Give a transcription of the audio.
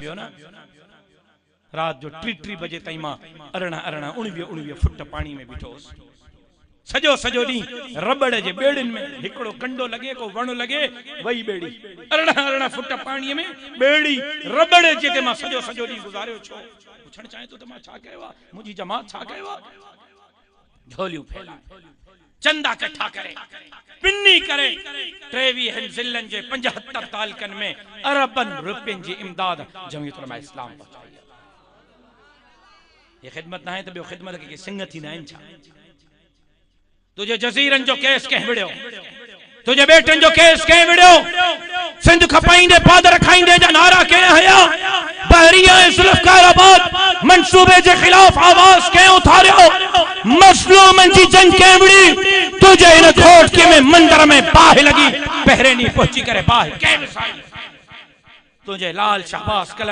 पियो ना रात जो 3 बजे ताईं मां 19 फुट पानी में बीठोस सजो सजो दी रबड़ जे बेड़िन में हिकड़ो कंडो लगे को वण लगे वही बेड़ी 18 फुट पानी में बेड़ी रबड़ जे ते मां सजो दी गुजारियो छो पुछण चाहे तो मां छा कयो मुजी जमात छा कयो झोलियूं फैला चंदा इकट्ठा करे पिन्नी करे 23 जिलन जे 75 तालकन में अरबन रुपयन जी इमदाद जमीयत उलमा इस्लाम पहुंचाई ये खिदमत ना है तो बियो खिदमत के संगत ही ना छा तुझे जजीरन जो केस कह विड़ो तुझे बेटन जो केस कह विड़ो सिंध खपाइंदे पादर खाइंदे जा नारा के हया बहरिया जुल्फकाराबाद मंसूबे के खिलाफ आवाज के उठारियो मजलूमन जी जंग के विड़ी तुझे इन कोट के में मंदिर में बाह लगी पहरे नहीं पहुंची करे बाह के तुझे लाल शहबाज